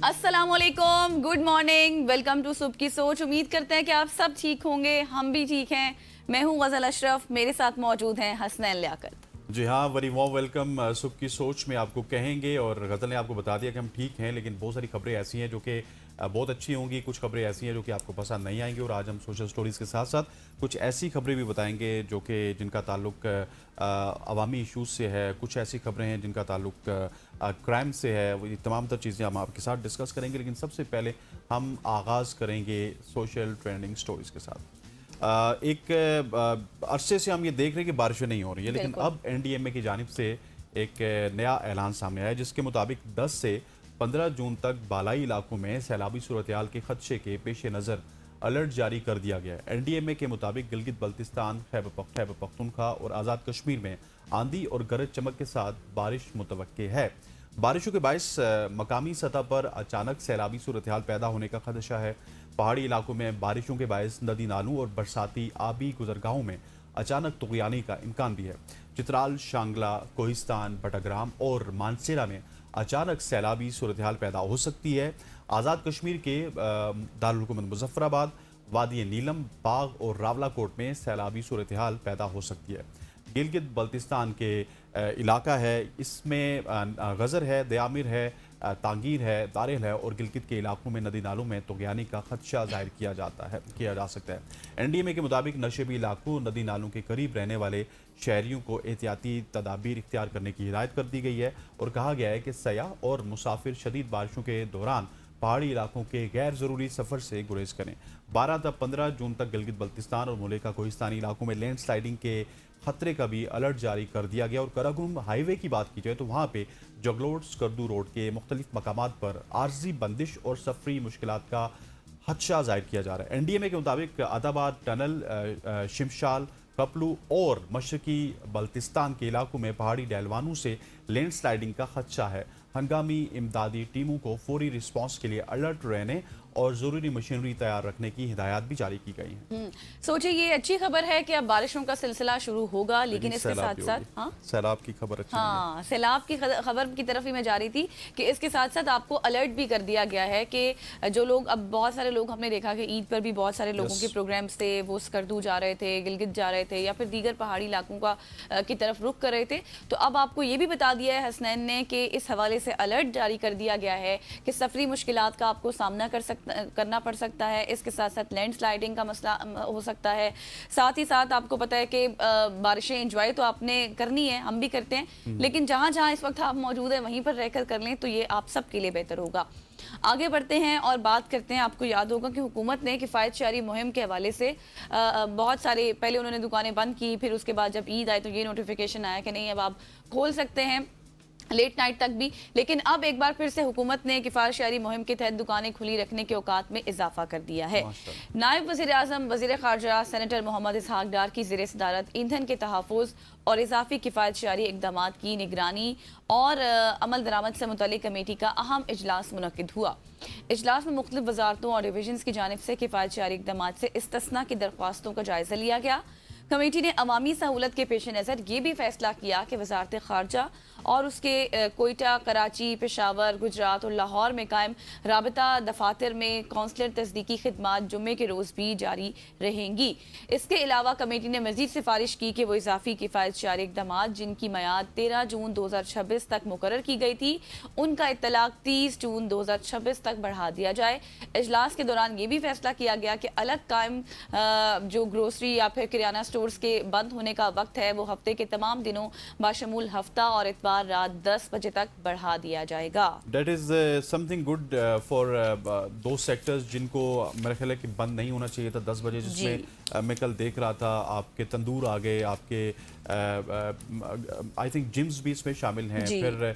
अस्सलामुअलैकुम, good morning, welcome to सुबह की सोच। उम्मीद करते हैं कि आप सब ठीक होंगे, हम भी ठीक हैं। मैं हूं गज़ल अशरफ, मेरे साथ मौजूद हैं हसनैन लियाकत। जी हाँ, वेरी वॉर्म वेलकम। सुबह की सोच में आपको कहेंगे और गज़ल ने आपको बता दिया कि हम ठीक हैं, लेकिन बहुत सारी खबरें ऐसी हैं जो कि बहुत अच्छी होंगी, कुछ खबरें ऐसी हैं जो कि आपको पसंद नहीं आएंगी। और आज हम सोशल स्टोरीज़ के साथ साथ कुछ ऐसी खबरें भी बताएंगे जो कि जिनका ताल्लुक अवामी इशूज़ से है, कुछ ऐसी खबरें हैं जिनका ताल्लुक क्राइम से है। ये तमाम तर चीज़ें हम आपके साथ डिस्कस करेंगे, लेकिन सबसे पहले हम आगाज़ करेंगे सोशल ट्रेंडिंग स्टोरीज़ के साथ। एक अरसे से हम ये देख रहे हैं कि बारिशें नहीं हो रही है, लेकिन अब एनडीएमए की जानिब से एक नया ऐलान सामने आया है, जिसके मुताबिक 10 से 15 जून तक बालाई इलाकों में सैलाबी सूरत-ए-हाल के खदशे के पेश नज़र अलर्ट जारी कर दिया गया है। एनडीएमए के मुताबिक गिलगित बल्तिस्तान, खैबर पख्तूनख्वा और आज़ाद कश्मीर में आंधी और गरज चमक के साथ बारिश मुतवक्के है। बारिशों के बायस मकामी सतह पर अचानक सैलाबी सूरत-ए-हाल पैदा होने का खदशा है। पहाड़ी इलाकों में बारिशों के बायस नदी नालों और बरसाती आबी गुजरगाहों में अचानक तुगयानी का इम्कान भी है। चित्राल, शांगला, कोहिस्तान, बटाग्राम और मानसेरा में अचानक सैलाबी सूरत-ए-हाल पैदा हो सकती है। आज़ाद कश्मीर के दारुल हुकूमत मुजफ्फराबाद, वादी नीलम, बाग और रावलाकोट में सैलाबी सूरत-ए-हाल पैदा हो सकती है। गिलगित बल्तिस्तान के इलाका है, इसमें गज़र है, दयामिर है, तांगीर है, दारेल है और गिलगित के इलाकों में नदी नालों में तुगयानी का खदशा जाहिर किया जा सकता है। एनडीएमए के मुताबिक नशेबी इलाकों, नदी नालों के करीब रहने वाले शहरियों को एहतियाती तदाबीर इख्तियार करने की हिदायत कर दी गई है और कहा गया है कि सयाह और मुसाफिर शदीद बारिशों के दौरान पहाड़ी इलाकों के गैर ज़रूरी सफ़र से गुरेज करें। 12 से 15 जून तक गिलगित बल्तिस्तान और मुलेका कोहिस्तानी इलाकों में लैंड स्लाइडिंग के खतरे का भी अलर्ट जारी कर दिया गया। और कराकुम हाईवे की बात की जाए तो वहाँ पे जगलोट स्कर्दू रोड के मुख्तलिफ मकामात पर आर्जी बंदिश और सफरी मुश्किलात का खदशा जाहिर किया जा रहा है। एनडीएमए के मुताबिक आदाबाद टनल, शिमशाल, कपलू और मशरकी बल्तिस्तान के इलाकों में पहाड़ी डैलवानों से लैंड स्लाइडिंग का खदशा है। हंगामी इमदादी टीमों को फौरी रिस्पांस के लिए अलर्ट रहने और ज़रूरी मशीनरी तैयार रखने की हिदायत भी जारी की गई हैं। सोचिए, ये अच्छी खबर है कि अब बारिशों का सिलसिला शुरू होगा, लेकिन इसके साथ साथ सैलाब की खबर अच्छी हाँ, सैलाब की खबर की तरफ ही मैं जा रही थी कि इसके साथ साथ आपको अलर्ट भी कर दिया गया है कि जो लोग, अब बहुत सारे लोग हमने देखा कि ईद पर भी बहुत सारे लोगों के प्रोग्राम्स थे, वो स्कर्दू जा रहे थे, गिलगित जा रहे थे या फिर दीगर पहाड़ी इलाकों की तरफ रुख कर रहे थे। तो अब आपको ये भी बता दिया है हसनैन ने कि इस हवाले से अलर्ट जारी कर दिया गया है कि सफरी मुश्किलात का आपको सामना करना पड़ सकता है। इसके साथ साथ लैंड स्लाइडिंग का मसला हो सकता है। साथ ही साथ आपको पता है कि बारिशें एंजॉय तो आपने करनी है, हम भी करते हैं, लेकिन जहां जहां इस वक्त आप मौजूद हैं वहीं पर रहकर कर लें तो ये आप सबके लिए बेहतर होगा। आगे बढ़ते हैं और बात करते हैं। आपको याद होगा कि हुकूमत ने किफ़ायत शहरी मुहिम के हवाले से बहुत सारे, पहले उन्होंने दुकानें बंद की, फिर उसके बाद जब ईद आए तो ये नोटिफिकेशन आया कि नहीं, अब आप खोल सकते हैं लेट नाइट तक भी। लेकिन अब एक बार फिर से हुकूमत ने किफ़ायत शहरी मुहिम के तहत दुकानें खुली रखने के औकात में इजाफा कर दिया है। नायब वज़ीर आज़म, वज़ीर ख़ारजा सेनेटर मोहम्मद इसहाक डार की ज़ेर सदारत ईंधन के तहफ़्फ़ुज़ और इजाफी किफ़ायत शहरी इक़दामात की निगरानी और अमल दरामद से मुतल्लिक़ कमेटी का अहम इजलास मुनक़िद हुआ। इजलास में मुख्तलिफ वज़ारतों और डिवीजन्स की जानिब से किफ़ायत शहरी इक़दामात से इस्तिस्ना की दरख्वास्तों का जायज़ा लिया गया। कमेटी ने अवामी सहूलत के पेश नज़र ये भी फैसला किया कि वज़ारत ख़ारजा और उसके कोयटा, कराची, पेशावर, गुजरात और लाहौर में कायम राबता दफातर में कौंसलर तस्दीकी खिदमात जुम्मे के रोज़ भी जारी रहेंगी। इसके अलावा कमेटी ने मज़ीद सिफारिश की कि वो इजाफी किफ़ायत शहरी इक़दामात जिनकी मियाद 13 जून 2026 तक मुकर्रर की गई थी, उनका इत्तलाक 30 जून 2026 तक बढ़ा दिया जाए। इजलास के दौरान ये भी फैसला किया गया कि अलग कायम जो ग्रोसरी या फिर किराना स्टोर्स के बंद होने का वक्त है वो हफ्ते के तमाम दिनों बाशमूल हफ्ता और इतवार रात 10 बजे तक बढ़ा दिया जाएगा। That is something good for those sectors जिनको मेरा ख्याल है कि बंद नहीं होना चाहिए था 10 बजे, जिसमें मैं कल देख रहा था आपके तंदूर आ गए, आपके आई थिंक जिम्स भी इसमें शामिल हैं, फिर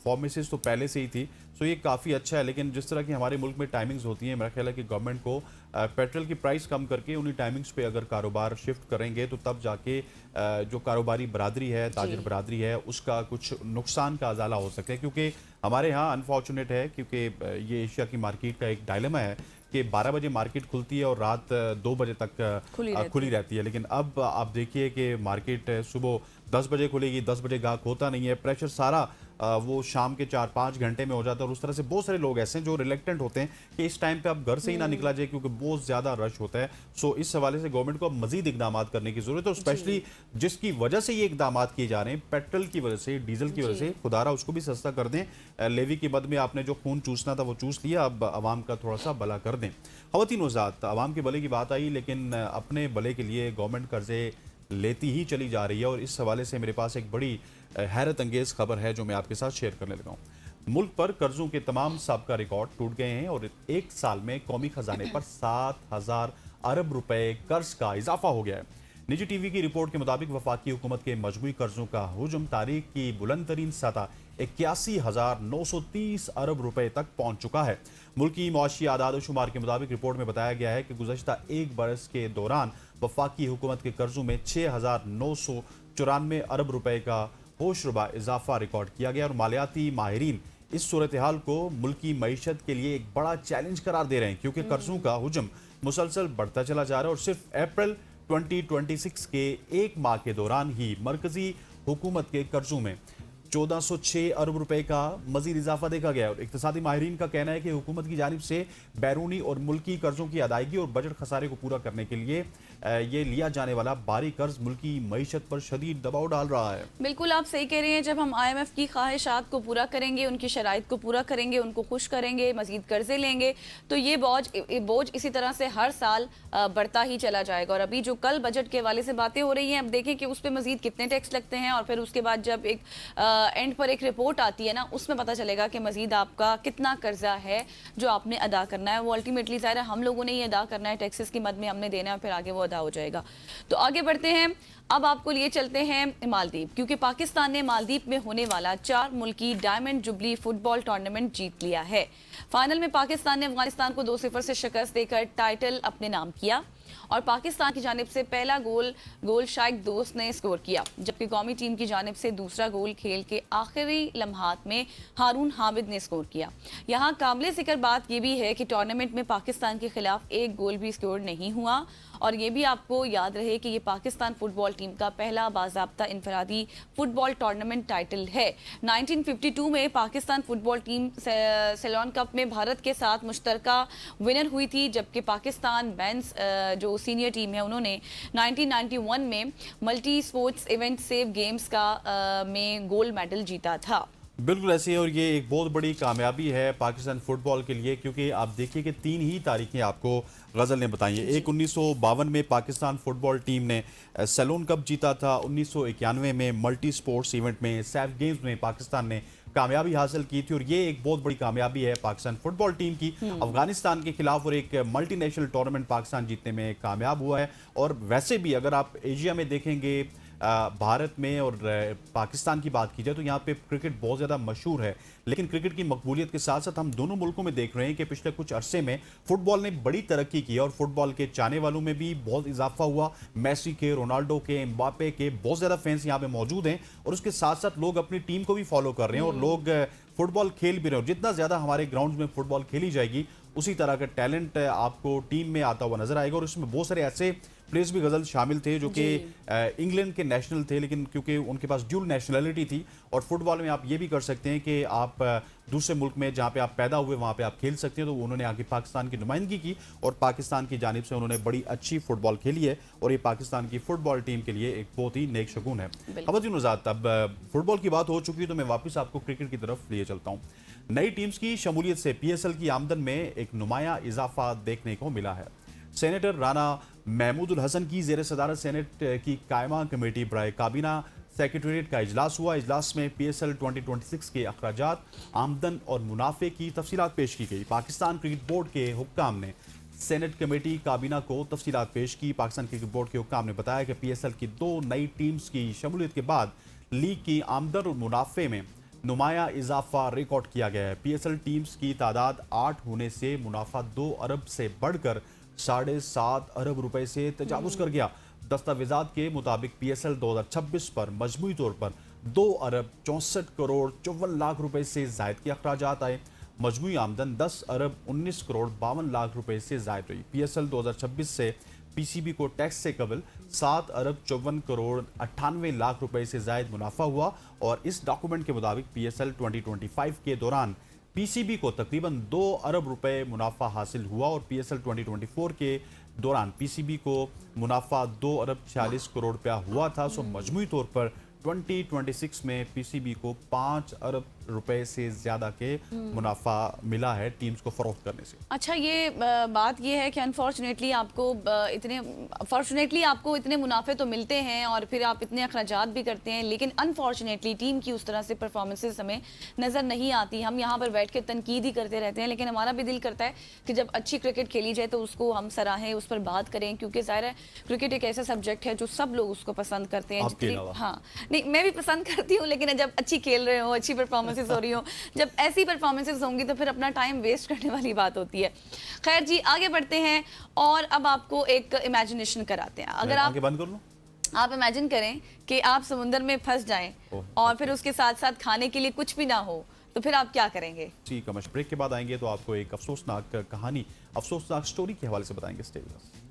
फार्मेसीज तो पहले से ही थी। सो ये काफ़ी अच्छा है, लेकिन जिस तरह की हमारे मुल्क में टाइमिंग्स होती हैं, मेरा ख्याल है कि गवर्नमेंट को पेट्रोल की प्राइस कम करके उन्हीं टाइमिंग्स पे अगर कारोबार शिफ्ट करेंगे तो तब जाके जो कारोबारी बरादरी है, ताजिर बरादरी है, उसका कुछ नुकसान का अजाला हो सकता है। क्योंकि हमारे यहाँ अनफॉर्चुनेट है, क्योंकि ये एशिया की मार्केट का एक डायलेमा है कि 12 बजे मार्केट खुलती है और रात 2 बजे तक खुली रहती है। लेकिन अब आप देखिए कि मार्केट सुबह 10 बजे खुलेगी, 10 बजे गाहक होता नहीं है, प्रेशर सारा वो शाम के 4-5 घंटे में हो जाता है और उस तरह से बहुत सारे लोग ऐसे हैं जो रिलेक्टेंट होते हैं कि इस टाइम पे आप घर से ही ना निकला जाए क्योंकि बहुत ज़्यादा रश होता है। सो इस हवाले से गवर्नमेंट को अब मजीद इकदाम करने की ज़रूरत है, और स्पेशली जिसकी वजह से ये इकदाम किए जा रहे हैं, पेट्रोल की वजह से, डीजल की वजह से, खुदारा उसको भी सस्ता कर दें। लेवी के बद में आपने जो खून चूसना था वो चूस लिया, अब आवाम का थोड़ा सा भला कर दें। ख़वातीन वज़ात, आवाम के भले की बात आई, लेकिन अपने भले के लिए गवर्नमेंट कर्जे लेती ही चली जा रही है, और इस हवाले से मेरे पास एक बड़ी हैरत अंगेज़ खबर है जो मैं आपके साथ शेयर करने लगा हूँ। मुल्क पर कर्जों के तमाम साबका रिकॉर्ड टूट गए हैं और एक साल में कौमी खजाने पर 7,000 अरब रुपए कर्ज का इजाफा हो गया है। निजी टीवी की रिपोर्ट के मुताबिक वफाकी हुकूमत के मजमूई कर्जों का हुजम तारीख की बुलंद तरीन सतह 81,930 अरब रुपए तक पहुंच चुका है। मुल्की मुआशी आदाद शुमार के मुताबिक रिपोर्ट में बताया गया है कि गुज़श्ता एक बरस के दौरान वफाकी हुकूमत के कर्जों में 6,994 अरब रुपए का होशरुबा इजाफा रिकॉर्ड किया गया, और मालियाती माहिरीन इस सूरत हाल को मुल्की मईशत के लिए एक बड़ा चैलेंज करार दे रहे हैं, क्योंकि कर्जों का हुजम मुसलसल बढ़ता चला जा रहा है और सिर्फ अप्रैल 2026 के एक माह के दौरान ही मरकजी हुकूमत के कर्जों में 1406 अरब रुपए का मजीद इजाफा देखा गया। और इक्तिसादी माहिरीन का कहना है कि हुकूमत की जानिब से बैरूनी और मुल्की कर्जों की अदायगी और बजट खसारे को पूरा करने के लिए ये लिया जाने वाला भारी कर्ज मुल्की मईशत पर शदीद दबाव डाल रहा है। बिल्कुल आप सही कह रहे हैं। जब हम IMF की ख्वाहिशात को पूरा करेंगे, उनकी शराइत को पूरा करेंगे, उनको खुश करेंगे, मजीद कर्जे लेंगे, तो ये बोझ इसी तरह से हर साल बढ़ता ही चला जाएगा। और अभी जो कल बजट के हवाले से बातें हो रही हैं, अब देखें कि उस पर मजीद कितने टैक्स लगते हैं, और फिर उसके बाद जब एक एंड पर एक रिपोर्ट आती है ना, उसमें पता चलेगा कि मजीद आपका कितना कर्जा है जो आपने अदा करना है। वो अल्टीमेटली ज़ाहिर है हम लोगों ने ही अदा करना है, टैक्सेस की मद में हमने देना है, फिर आगे वो अदा हो जाएगा। तो आगे बढ़ते हैं, अब आपको लिए चलते हैं मालदीव, क्योंकि पाकिस्तान ने मालदीव में होने वाला 4 मुल्की डायमंड जुबली फुटबॉल टूर्नामेंट जीत लिया है। फाइनल में पाकिस्तान ने अफगानिस्तान को 2-0 से शिकस्त देकर टाइटल अपने नाम किया, और पाकिस्तान की जानिब से पहला गोल शाइक दोस्त ने स्कोर किया, जबकि कौमी टीम की जानिब से दूसरा गोल खेल के आखिरी लम्हात में हारून हामिद ने स्कोर किया। यहाँ काबिल जिक्र बात यह भी है कि टूर्नामेंट में पाकिस्तान के खिलाफ एक गोल भी स्कोर नहीं हुआ, और ये भी आपको याद रहे कि ये पाकिस्तान फुटबॉल टीम का पहला बाज़ाब्ता इनफरादी फुटबॉल टूर्नामेंट टाइटल है। 1952 में Pakistan football team Ceylon cup में भारत के साथ मुश्तरका विनर हुई थी, जबकि पाकिस्तान मेंस जो सीनियर टीम है उन्होंने 1991 में multi sports event SAF games का में गोल्ड मेडल जीता था। बिल्कुल ऐसे है, और ये एक बहुत बड़ी कामयाबी है पाकिस्तान फुटबॉल के लिए, क्योंकि आप देखिए कि 3 ही तारीखें आपको गज़ल ने बताई है। एक 1952 में पाकिस्तान फुटबॉल टीम ने सैलोन कप जीता था, 1991 में मल्टी स्पोर्ट्स इवेंट में सैफ गेम्स में पाकिस्तान ने कामयाबी हासिल की थी, और ये एक बहुत बड़ी कामयाबी है पाकिस्तान फुटबॉल टीम की अफगानिस्तान के खिलाफ, और एक मल्टीनेशनल टूर्नामेंट पाकिस्तान जीतने में कामयाब हुआ है। और वैसे भी अगर आप एशिया में देखेंगे, भारत में और पाकिस्तान की बात की जाए तो यहाँ पे क्रिकेट बहुत ज़्यादा मशहूर है, लेकिन क्रिकेट की मकबूलियत के साथ साथ हम दोनों मुल्कों में देख रहे हैं कि पिछले कुछ अरसे में फुटबॉल ने बड़ी तरक्की की, और फुटबॉल के चाहने वालों में भी बहुत इजाफा हुआ। मेसी के, रोनाल्डो के, एम्बापे के बहुत ज़्यादा फैंस यहाँ पे मौजूद हैं, और उसके साथ साथ लोग अपनी टीम को भी फॉलो कर रहे हैं, और लोग फुटबॉल खेल भी रहे हैं। जितना ज़्यादा हमारे ग्राउंड में फुटबॉल खेली जाएगी, उसी तरह का टैलेंट आपको टीम में आता हुआ नजर आएगा। और इसमें बहुत सारे ऐसे प्लेयर्स भी गजल शामिल थे जो कि इंग्लैंड के नेशनल थे, लेकिन क्योंकि उनके पास ड्यूल नेशनलिटी थी, और फुटबॉल में आप ये भी कर सकते हैं कि आप दूसरे मुल्क में जहाँ पे आप पैदा हुए वहाँ पे आप खेल सकते हैं। तो उन्होंने आके पाकिस्तान की नुमाइंदगी की, और पाकिस्तान की जानिब से उन्होंने बड़ी अच्छी फुटबॉल खेली है, और ये पाकिस्तान की फुटबॉल टीम के लिए एक बहुत ही नेक शगुन है। ख़वातीन वज़ात, अब फुटबॉल की बात हो चुकी है तो मैं वापस आपको क्रिकेट की तरफ लिए चलता हूँ। नई टीम्स की शमूलियत से PSL की आमदन में एक नुमाया इजाफा देखने को मिला है। सेनेटर राना महमूदुल हसन की ज़ेर सदारत सेनेट की कायमा कमेटी बराए काबीना सेक्रेटरीट का इजलास हुआ। इजलास में PSL 2026 के अखराजात, आमदन और मुनाफे की तफसीलात पेश की गई। पाकिस्तान क्रिकेट बोर्ड के हुक्काम ने सेनेट कमेटी काबीना को तफसीलात पेश की। पाकिस्तान क्रिकेट बोर्ड के हुक्काम ने बताया कि PSL की 2 नई टीम्स की शमूलियत के बाद लीग की आमदन और मुनाफे में नुमाया इजाफा रिकॉर्ड किया गया है। PSL टीम्स की तादाद 8 होने से मुनाफा 2 अरब से बढ़कर 7.5 अरब रुपए से तजावुज कर गया। दस्तावेजात के मुताबिक PSL 2026 पर मजमूई तौर पर 2 अरब 64 करोड़ 54 लाख रुपए से जायद के अखराजात आए। मजमूई आमदन 10 अरब 19 करोड़ 52 लाख रुपए से जायद हुई। PSL 2026 से पीसीबी को टैक्स से कबल 7 अरब 54 करोड़ 98 लाख रुपए से जायद मुनाफा हुआ और इस डॉक्यूमेंट के मुताबिक पीएसएल 2025 के दौरान पीसीबी को तकरीबन 2 अरब रुपए मुनाफा हासिल हुआ और पीएसएल 2024 के दौरान पीसीबी को मुनाफा 2 अरब 46 करोड़ रुपया हुआ था। सो मजमूई तौर पर 2026 में पीसीबी को 5 अरब रुपए से ज्यादा के मुनाफा मिला है टीम्स को फरोख्त करने से। अच्छा, ये बात ये है कि अनफॉर्चुनेटली आपको इतने मुनाफे तो मिलते हैं और फिर आप इतने अखराजात भी करते हैं, लेकिन अनफॉर्चुनेटली टीम की उस तरह से परफॉर्मेंसेस हमें नज़र नहीं आती। हम यहाँ पर बैठ के तनकीद ही करते रहते हैं, लेकिन हमारा भी दिल करता है कि जब अच्छी क्रिकेट खेली जाए तो उसको हम सराहें, उस पर बात करें, क्योंकि ज़ाहिर है क्रिकेट एक ऐसा सब्जेक्ट है जो सब लोग उसको पसंद करते हैं। हाँ, नहीं, मैं भी पसंद करती हूँ, लेकिन जब अच्छी खेल रहे हो, अच्छी परफॉर्मेंसेस हो रही हो, जब ऐसी परफॉर्मेंसेस होंगी तो फिर अपना टाइम वेस्ट करने वाली बात होती है। खैर जी, आगे बढ़ते हैं और अब आपको एक इमेजिनेशन कराते हैं। अगर आप बंद कर लो, आप इमेजिन करें कि आप समुंदर में फंस जाएं और फिर उसके साथ साथ खाने के लिए कुछ भी ना हो, तो फिर आप क्या करेंगे? जी, कमर्शियल ब्रेक के बाद आएंगे तो आपको एक अफसोसनाक कहानी, अफसोसनाक स्टोरी के हवाले से बताएंगे। Stay with us.